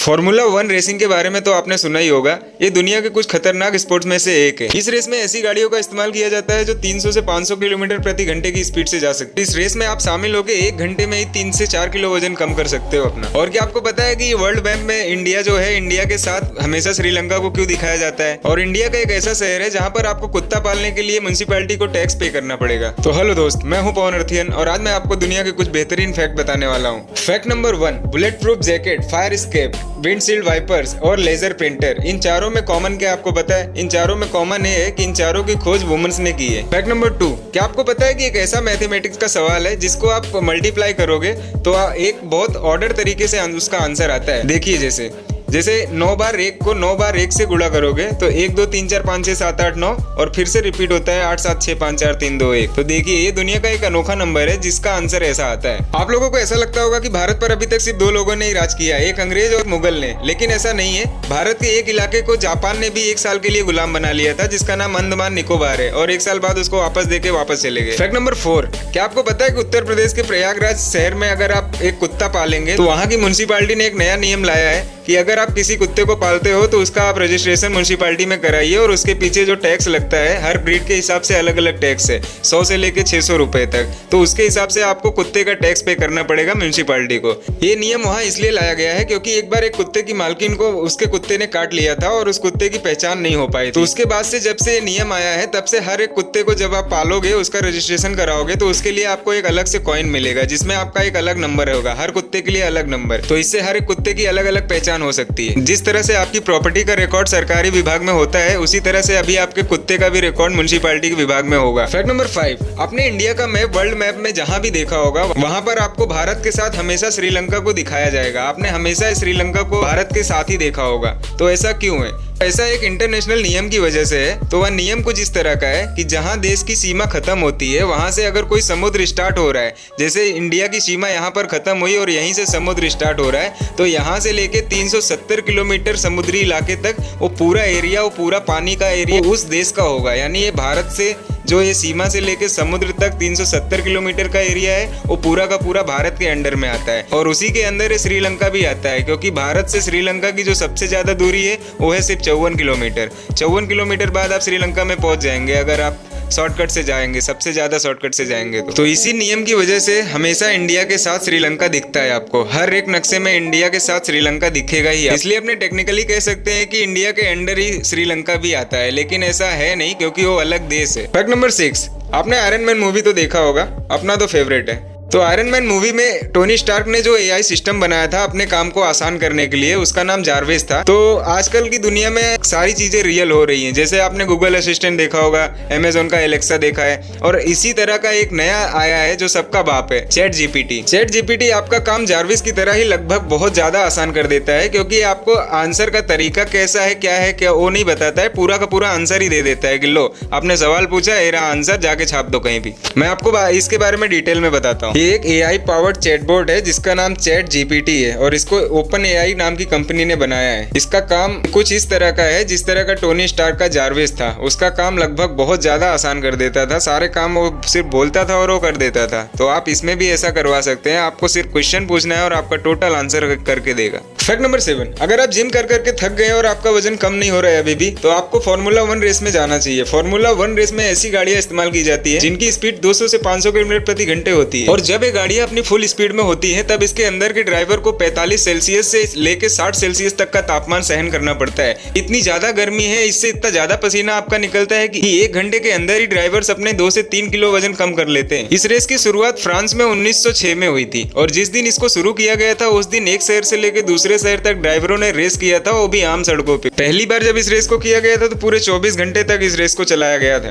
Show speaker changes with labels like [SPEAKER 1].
[SPEAKER 1] Formula 1 racing के बारे में तो आपने सुना ही होगा। ये दुनिया के कुछ खतरनाक स्पोर्ट्स में से एक है। इस रेस में ऐसी गाड़ियों का इस्तेमाल किया जाता है जो 300 से 500 किलोमीटर प्रति घंटे की स्पीड से जा सकती है। इस रेस में आप शामिल होकर 1 घंटे में ही 3 से 4 किलो वजन कम कर सकते हो अपना। और क्या आपको पता है कि वर्ल्ड मैप में इंडिया जो है, इंडिया के साथ हमेशा श्रीलंका को क्यों दिखाया जाता है? और इंडिया का एक ऐसा शहर है जहाँ पर आपको कुत्ता पालने के लिए म्युनिसिपैलिटी को टैक्स पे करना पड़ेगा। तो हेलो दोस्त, मैं हूँ पवन अर्थियन और आज मैं आपको दुनिया के कुछ बेहतरीन फैक्ट बताने वाला हूँ। Fact number 1, bullet proof jacket, fire escape, windshield wipers और लेजर प्रिंटर। इन चारों में कॉमन क्या आपको पता है? इन चारों में कॉमन ये है कि इन चारों की खोज वुमेन्स ने की है। फैक्ट नंबर 2, क्या आपको पता है कि एक ऐसा मैथमेटिक्स का सवाल है जिसको आप मल्टीप्लाई करोगे तो एक बहुत ऑर्डर तरीके से उसका आंसर आता है। देखिए जैसे 9 बार 1 को 9 बार 1 से गुणा करोगे तो 1 2 3 4 5 6 7 8 9 और फिर से रिपीट होता है 8 7 6 5 4 3 2 1। तो देखिए ये दुनिया का एक अनोखा नंबर है जिसका आंसर ऐसा आता है। आप लोगों को ऐसा लगता होगा कि भारत पर अभी तक सिर्फ 2 लोगों ने ही राज किया, एक अंग्रेज और मुगल ने, लेकिन ऐसा नहीं है। भारत के एक इलाके को जापान ने भी 1 साल के लिए गुलाम बना लिया था जिसका नाम अंडमान निकोबार है, और 1 साल बाद उसको वापस देके वापस चले गए। फैक्ट नंबर 4, क्या आपको पता है कि उत्तर प्रदेश के प्रयागराज शहर में अगर आप एक कुत्ता पालेंगे तो वहाँ की म्युनिसिपैलिटी ने एक नया नियम लाया है कि अगर आप किसी कुत्ते को पालते हो तो उसका आप रजिस्ट्रेशन म्युनिसिपैलिटी में कराइए, और उसके पीछे जो टैक्स लगता है हर ब्रीड के हिसाब से अलग अलग टैक्स है, 100 से लेके 600 रुपए तक। तो उसके हिसाब से आपको कुत्ते का टैक्स पे करना पड़ेगा म्युनिसिपैलिटी को। ये नियम वहाँ इसलिए लाया गया है क्योंकि एक बार एक कुत्ते की मालकिन को उसके कुत्ते ने काट लिया था और उस कुत्ते की पहचान नहीं हो पाई। तो उसके बाद से जब से ये नियम आया है तब से हर एक कुत्ते को जब आप पालोगे, उसका रजिस्ट्रेशन कराओगे तो उसके लिए आपको एक अलग से कॉइन मिलेगा जिसमें आपका एक अलग नंबर होगा, हर कुत्ते के लिए अलग नंबर। तो इससे हर एक कुत्ते की अलग अलग पहचान हो सकती है। जिस तरह से आपकी प्रॉपर्टी का रिकॉर्ड सरकारी विभाग में होता है उसी तरह से अभी आपके कुत्ते का भी रिकॉर्ड म्युनिसिपैलिटी के विभाग में होगा। फैक्ट नंबर 5, आपने इंडिया का मैप वर्ल्ड मैप में जहां भी देखा होगा वहां पर आपको भारत के साथ हमेशा श्रीलंका को दिखाया जाएगा। आपने हमेशा श्रीलंका को भारत के साथ ही देखा होगा। तो ऐसा क्यों है? ऐसा एक इंटरनेशनल नियम की वजह से है। तो वह नियम कुछ इस तरह का है कि जहां देश की सीमा खत्म होती है वहां से अगर कोई समुद्र स्टार्ट हो रहा है, जैसे इंडिया की सीमा यहां पर खत्म हुई और यहीं से समुद्र स्टार्ट हो रहा है, तो यहां से लेके 370 किलोमीटर समुद्री इलाके तक वो पूरा एरिया, वो पूरा पानी का एरिया उस देश का होगा। यानी ये भारत से जो ये सीमा से लेके समुद्र तक 370 किलोमीटर का एरिया है वो पूरा का पूरा भारत के अंडर में आता है, और उसी के अंदर श्रीलंका भी आता है क्योंकि भारत से श्रीलंका की जो सबसे ज्यादा दूरी है वो है सिर्फ 54 किलोमीटर। 54 किलोमीटर बाद आप श्रीलंका में पहुंच जाएंगे अगर आप शॉर्टकट से जाएंगे, सबसे ज्यादा शॉर्टकट से जाएंगे। तो इसी नियम की वजह से हमेशा इंडिया के साथ श्रीलंका दिखता है। आपको हर एक नक्शे में इंडिया के साथ श्रीलंका दिखेगा ही। इसलिए अपने टेक्निकली कह सकते हैं कि इंडिया के अंडर ही श्रीलंका भी आता है, लेकिन ऐसा है नहीं क्योंकि वो अलग देश है। फैक्ट नंबर 6, आपने आयरन मैन मूवी तो देखा होगा, अपना तो फेवरेट है। तो आयरन मैन मूवी में टोनी स्टार्क ने जो एआई सिस्टम बनाया था अपने काम को आसान करने के लिए, उसका नाम जारविस था। तो आजकल की दुनिया में सारी चीजें रियल हो रही हैं। जैसे आपने गूगल असिस्टेंट देखा होगा, अमेजोन का एलेक्सा देखा है, और इसी तरह का एक नया आया है जो सबका बाप है, चैट जीपीटी। चैट जीपीटी आपका काम जारविस की तरह ही लगभग बहुत ज्यादा आसान कर देता है क्योंकि आपको आंसर का तरीका कैसा है, क्या है, क्या वो नहीं बताता है, पूरा का पूरा आंसर ही दे देता है कि लो आपने सवाल पूछा, ये रहा आंसर, जाके छाप दो कहीं भी। मैं आपको इसके बारे में डिटेल में बताता हूँ। ये एक एआई पावर्ड चैटबॉट है जिसका नाम चैट जीपीटी है और इसको ओपन एआई नाम की कंपनी ने बनाया है। इसका काम कुछ इस तरह का है जिस तरह का टोनी स्टार्क का जारविस था, उसका काम लगभग बहुत ज्यादा आसान कर देता था। सारे काम वो सिर्फ बोलता था और वो कर देता था। तो आप इसमें भी ऐसा करवा सकते हैं। आपको सिर्फ क्वेश्चन पूछना है और आपका टोटल आंसर करके देगा। फैक्ट नंबर 7, अगर आप जिम कर करके थक गए और आपका वजन कम नहीं हो रहा है अभी भी, तो आपको फॉर्मूला 1 रेस में जाना चाहिए। फॉर्मूला 1 रेस में ऐसी गाड़ियां इस्तेमाल की जाती है जिनकी स्पीड 200 से 500 किलोमीटर प्रति घंटे होती है, और जब ये गाड़ियां अपनी फुल स्पीड में होती है तब इसके अंदर के ड्राइवर को 45 सेल्सियस से लेके 60 सेल्सियस तक का तापमान सहन करना पड़ता है। इतनी ज्यादा गर्मी है, इससे इतना ज्यादा पसीना आपका निकलता है कि 1 घंटे के अंदर ही ड्राइवर्स अपने 2 से 3 किलो वजन कम कर लेते हैं। इस रेस की शुरुआत फ्रांस में 1906 में हुई थी, और जिस दिन इसको शुरू किया गया था उस दिन एक शहर से लेकर दूसरे शहर तक ड्राइवरों ने रेस किया था, वो भी आम सड़कों पे। पहली बार जब इस रेस को किया गया था तो पूरे 24 घंटे तक इस रेस को चलाया गया था।